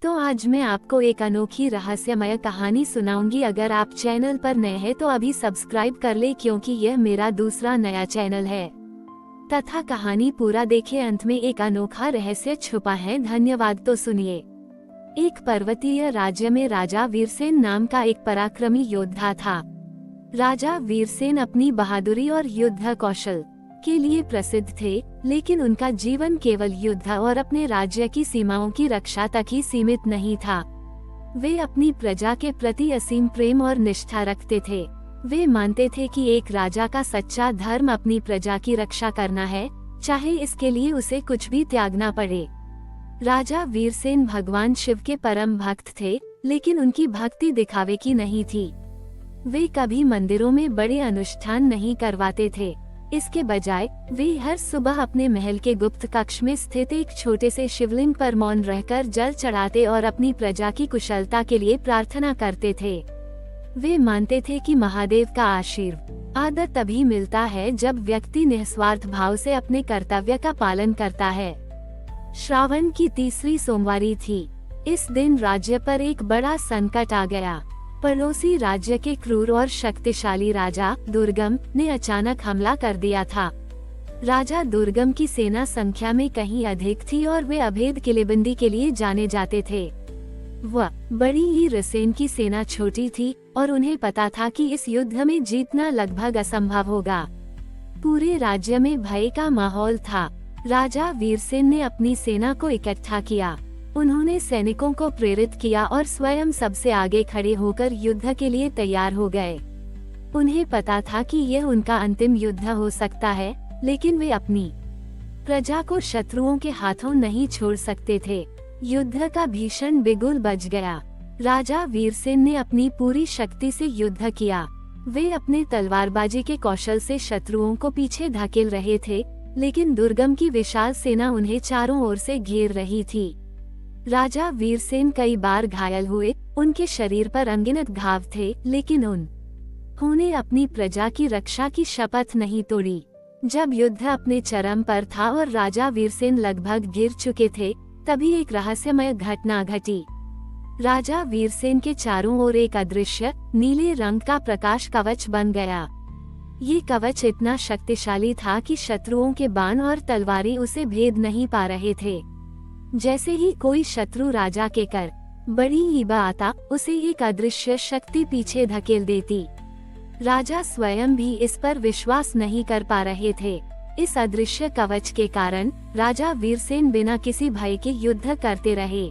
तो आज मैं आपको एक अनोखी रहस्यमय कहानी सुनाऊंगी। अगर आप चैनल पर नए हैं तो अभी सब्सक्राइब कर ले, क्योंकि यह मेरा दूसरा नया चैनल है। तथा कहानी पूरा देखे, अंत में एक अनोखा रहस्य छुपा है। धन्यवाद। तो सुनिए। एक पर्वतीय राज्य में राजा वीरसेन नाम का एक पराक्रमी योद्धा था। राजा वीरसेन अपनी बहादुरी और युद्ध कौशल के लिए प्रसिद्ध थे, लेकिन उनका जीवन केवल युद्ध और अपने राज्य की सीमाओं की रक्षा तक ही सीमित नहीं था। वे अपनी प्रजा के प्रति असीम प्रेम और निष्ठा रखते थे। वे मानते थे कि एक राजा का सच्चा धर्म अपनी प्रजा की रक्षा करना है, चाहे इसके लिए उसे कुछ भी त्यागना पड़े। राजा वीरसेन भगवान शिव के परम भक्त थे, लेकिन उनकी भक्ति दिखावे की नहीं थी। वे कभी मंदिरों में बड़े अनुष्ठान नहीं करवाते थे। इसके बजाय वे हर सुबह अपने महल के गुप्त कक्ष में स्थित एक छोटे से शिवलिंग पर मौन रहकर जल चढ़ाते और अपनी प्रजा की कुशलता के लिए प्रार्थना करते थे। वे मानते थे कि महादेव का आशीर्वाद तभी मिलता है जब व्यक्ति निस्वार्थ भाव से अपने कर्तव्य का पालन करता है। श्रावण की तीसरी सोमवारी थी। इस दिन राज्य पर एक बड़ा संकट आ गया। पड़ोसी राज्य के क्रूर और शक्तिशाली राजा दुर्गम ने अचानक हमला कर दिया था। राजा दुर्गम की सेना संख्या में कहीं अधिक थी और वे अभेद किलेबंदी के लिए जाने जाते थे। वह बड़ी ही वीरसेन की सेना छोटी थी और उन्हें पता था कि इस युद्ध में जीतना लगभग असंभव होगा। पूरे राज्य में भय का माहौल था। राजा वीरसेन ने अपनी सेना को इकट्ठा किया। उन्होंने सैनिकों को प्रेरित किया और स्वयं सबसे आगे खड़े होकर युद्ध के लिए तैयार हो गए। उन्हें पता था कि यह उनका अंतिम युद्ध हो सकता है, लेकिन वे अपनी प्रजा को शत्रुओं के हाथों नहीं छोड़ सकते थे। युद्ध का भीषण बिगुल बज गया। राजा वीरसेन ने अपनी पूरी शक्ति से युद्ध किया। वे अपने तलवारबाजी के कौशल से शत्रुओं को पीछे धकेल रहे थे, लेकिन दुर्गम की विशाल सेना उन्हें चारों ओर से घेर रही थी। राजा वीरसेन कई बार घायल हुए, उनके शरीर पर अनगिनत घाव थे, लेकिन उन्होंने अपनी प्रजा की रक्षा की शपथ नहीं तोड़ी। जब युद्ध अपने चरम पर था और राजा वीरसेन लगभग गिर चुके थे, तभी एक रहस्यमय घटना घटी। राजा वीरसेन के चारों ओर एक अदृश्य नीले रंग का प्रकाश कवच बन गया। ये कवच इतना शक्तिशाली था कि शत्रुओं के बाण और तलवारें उसे भेद नहीं पा रहे थे। जैसे ही कोई शत्रु राजा के कर बड़ी हिबा आता, उसे एक अदृश्य शक्ति पीछे धकेल देती। राजा स्वयं भी इस पर विश्वास नहीं कर पा रहे थे। इस अदृश्य कवच के कारण राजा वीरसेन बिना किसी भय के युद्ध करते रहे।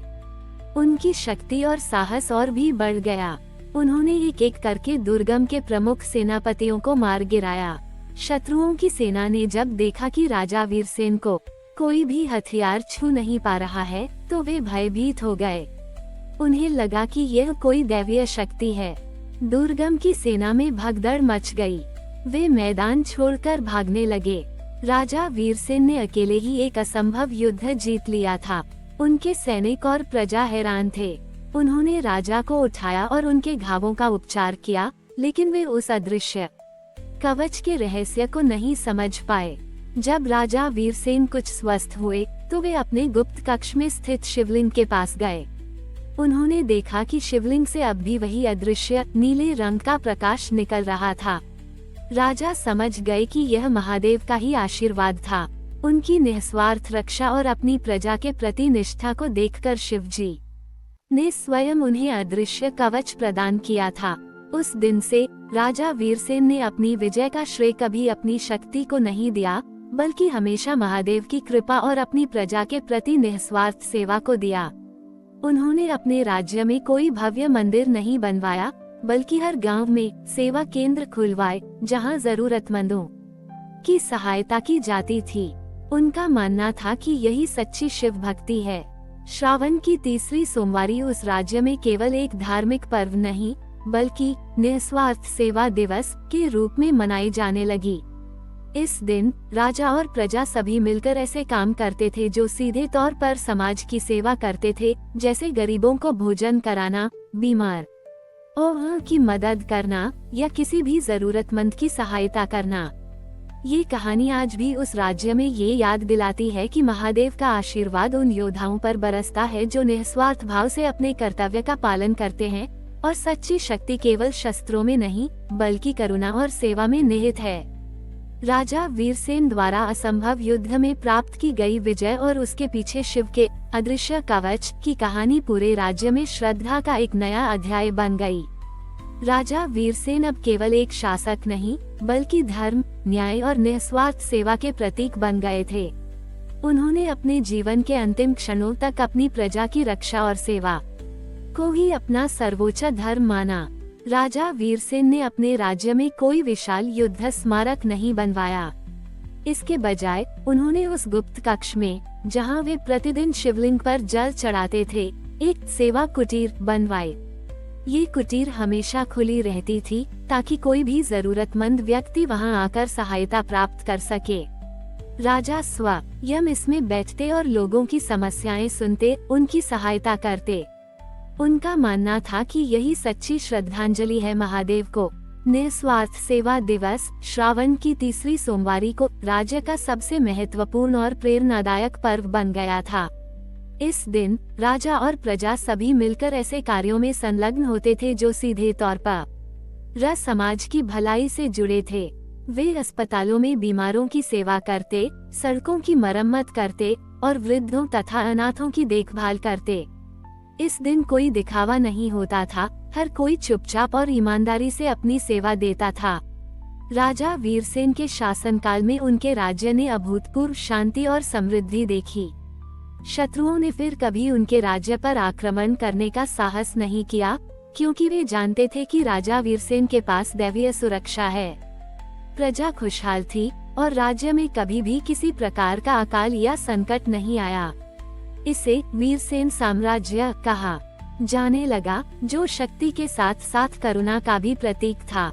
उनकी शक्ति और साहस और भी बढ़ गया। उन्होंने एक एक करके दुर्गम के प्रमुख सेनापतियों को मार गिराया। शत्रुओं की सेना ने जब देखा कि राजा वीरसेन को कोई भी हथियार छू नहीं पा रहा है, तो वे भयभीत हो गए। उन्हें लगा कि यह कोई दैवीय शक्ति है। दुर्गम की सेना में भगदड़ मच गई। वे मैदान छोड़कर भागने लगे। राजा वीरसेन ने अकेले ही एक असंभव युद्ध जीत लिया था। उनके सैनिक और प्रजा हैरान थे। उन्होंने राजा को उठाया और उनके घावों का उपचार किया, लेकिन वे उस अदृश्य कवच के रहस्य को नहीं समझ पाए। जब राजा वीरसेन कुछ स्वस्थ हुए, तो वे अपने गुप्त कक्ष में स्थित शिवलिंग के पास गए। उन्होंने देखा कि शिवलिंग से अब भी वही अदृश्य नीले रंग का प्रकाश निकल रहा था। राजा समझ गए कि यह महादेव का ही आशीर्वाद था। उनकी निस्वार्थ रक्षा और अपनी प्रजा के प्रति निष्ठा को देखकर शिवजी ने स्वयं उन्हें अदृश्य कवच प्रदान किया था। उस दिन से राजा वीरसेन ने अपनी विजय का श्रेय कभी अपनी शक्ति को नहीं दिया, बल्कि हमेशा महादेव की कृपा और अपनी प्रजा के प्रति निस्वार्थ सेवा को दिया। उन्होंने अपने राज्य में कोई भव्य मंदिर नहीं बनवाया, बल्कि हर गांव में सेवा केंद्र खुलवाए, जहां जरूरतमंदों की सहायता की जाती थी। उनका मानना था कि यही सच्ची शिव भक्ति है। श्रावण की तीसरी सोमवारी उस राज्य में केवल एक धार्मिक पर्व नहीं, बल्कि निस्वार्थ सेवा दिवस के रूप में मनाई जाने लगी। इस दिन राजा और प्रजा सभी मिलकर ऐसे काम करते थे जो सीधे तौर पर समाज की सेवा करते थे, जैसे गरीबों को भोजन कराना, बीमार और की मदद करना या किसी भी जरूरतमंद की सहायता करना। ये कहानी आज भी उस राज्य में ये याद दिलाती है कि महादेव का आशीर्वाद उन योद्धाओं पर बरसता है जो निस्वार्थ भाव से अपने कर्तव्य का पालन करते हैं, और सच्ची शक्ति केवल शस्त्रों में नहीं बल्कि करुणा और सेवा में निहित है। राजा वीरसेन द्वारा असंभव युद्ध में प्राप्त की गई विजय और उसके पीछे शिव के अदृश्य कवच की कहानी पूरे राज्य में श्रद्धा का एक नया अध्याय बन गई। राजा वीरसेन अब केवल एक शासक नहीं बल्कि धर्म, न्याय और निस्वार्थ सेवा के प्रतीक बन गए थे। उन्होंने अपने जीवन के अंतिम क्षणों तक अपनी प्रजा की रक्षा और सेवा को ही अपना सर्वोच्च धर्म माना। राजा वीरसेन ने अपने राज्य में कोई विशाल युद्ध स्मारक नहीं बनवाया। इसके बजाय उन्होंने उस गुप्त कक्ष में, जहां वे प्रतिदिन शिवलिंग पर जल चढ़ाते थे, एक सेवा कुटीर बनवाए। ये कुटीर हमेशा खुली रहती थी ताकि कोई भी जरूरतमंद व्यक्ति वहां आकर सहायता प्राप्त कर सके। राजा स्वयं इसमें बैठते और लोगों की समस्याएं सुनते, उनकी सहायता करते। उनका मानना था कि यही सच्ची श्रद्धांजलि है महादेव को। निस्वार्थ सेवा दिवस श्रावण की तीसरी सोमवारी को राज्य का सबसे महत्वपूर्ण और प्रेरणादायक पर्व बन गया था। इस दिन राजा और प्रजा सभी मिलकर ऐसे कार्यों में संलग्न होते थे जो सीधे तौर पर समाज की भलाई से जुड़े थे। वे अस्पतालों में बीमारों की सेवा करते, सड़कों की मरम्मत करते और वृद्धों तथा अनाथों की देखभाल करते। इस दिन कोई दिखावा नहीं होता था, हर कोई चुपचाप और ईमानदारी से अपनी सेवा देता था। राजा वीरसेन के शासनकाल में उनके राज्य ने अभूतपूर्व शांति और समृद्धि देखी। शत्रुओं ने फिर कभी उनके राज्य पर आक्रमण करने का साहस नहीं किया, क्योंकि वे जानते थे कि राजा वीरसेन के पास दैवीय सुरक्षा है। प्रजा खुशहाल थी और राज्य में कभी भी किसी प्रकार का अकाल या संकट नहीं आया। इसे वीरसेन साम्राज्य कहा जाने लगा, जो शक्ति के साथ साथ करुणा का भी प्रतीक था।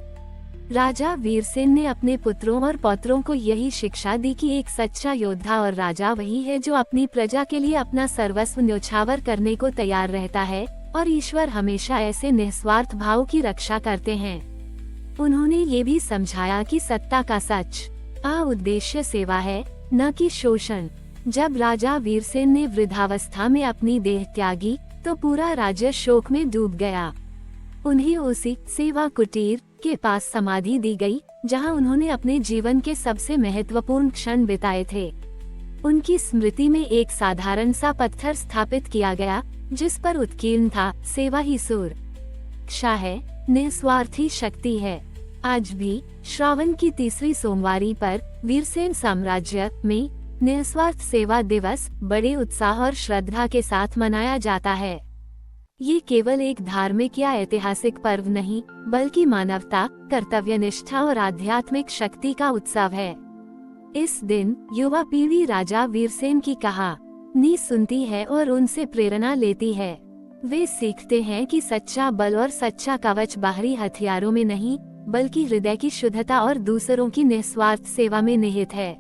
राजा वीरसेन ने अपने पुत्रों और पौत्रों को यही शिक्षा दी कि एक सच्चा योद्धा और राजा वही है जो अपनी प्रजा के लिए अपना सर्वस्व न्योछावर करने को तैयार रहता है, और ईश्वर हमेशा ऐसे निस्वार्थ भाव की रक्षा करते हैं। उन्होंने ये भी समझाया कि सत्ता का सच उद्देश्य सेवा है, न कि शोषण। जब राजा वीरसेन ने वृद्धावस्था में अपनी देह त्यागी तो पूरा राज्य शोक में डूब गया। उन्हें उसी सेवा कुटीर के पास समाधि दी गई, जहां उन्होंने अपने जीवन के सबसे महत्वपूर्ण क्षण बिताए थे। उनकी स्मृति में एक साधारण सा पत्थर स्थापित किया गया, जिस पर उत्कीर्ण था, सेवा ही सुरक्षा है, निस्वार्थी शक्ति है। आज भी श्रावण की तीसरी सोमवारी पर वीरसेन साम्राज्य में निस्वार्थ सेवा दिवस बड़े उत्साह और श्रद्धा के साथ मनाया जाता है। ये केवल एक धार्मिक या ऐतिहासिक पर्व नहीं, बल्कि मानवता, कर्तव्यनिष्ठा और आध्यात्मिक शक्ति का उत्सव है। इस दिन युवा पीढ़ी राजा वीरसेन की कहानी सुनती है और उनसे प्रेरणा लेती है। वे सीखते हैं कि सच्चा बल और सच्चा कवच बाहरी हथियारों में नहीं, बल्कि हृदय की शुद्धता और दूसरों की निस्वार्थ सेवा में निहित है।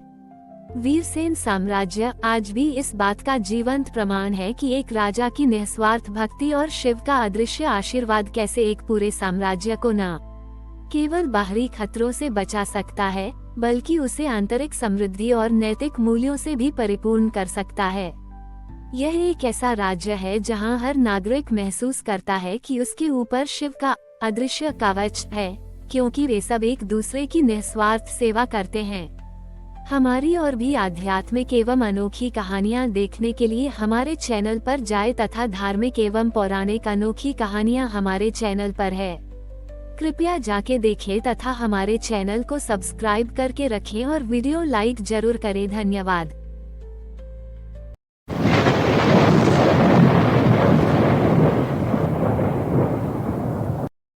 वीरसेन साम्राज्य आज भी इस बात का जीवंत प्रमाण है कि एक राजा की निस्वार्थ भक्ति और शिव का अदृश्य आशीर्वाद कैसे एक पूरे साम्राज्य को न केवल बाहरी खतरों से बचा सकता है, बल्कि उसे आंतरिक समृद्धि और नैतिक मूल्यों से भी परिपूर्ण कर सकता है। यह एक ऐसा राज्य है जहां हर नागरिक महसूस करता है कि उसके ऊपर शिव का अदृश्य कवच है, क्योंकि वे सब एक दूसरे की निस्वार्थ सेवा करते हैं। हमारी और भी आध्यात्मिक एवं अनोखी कहानियाँ देखने के लिए हमारे चैनल पर जाएं तथा धार्मिक एवं पौराणिक अनोखी कहानियाँ हमारे चैनल पर है। कृपया जाके देखें तथा हमारे चैनल को सब्सक्राइब करके रखें और वीडियो लाइक जरूर करें। धन्यवाद।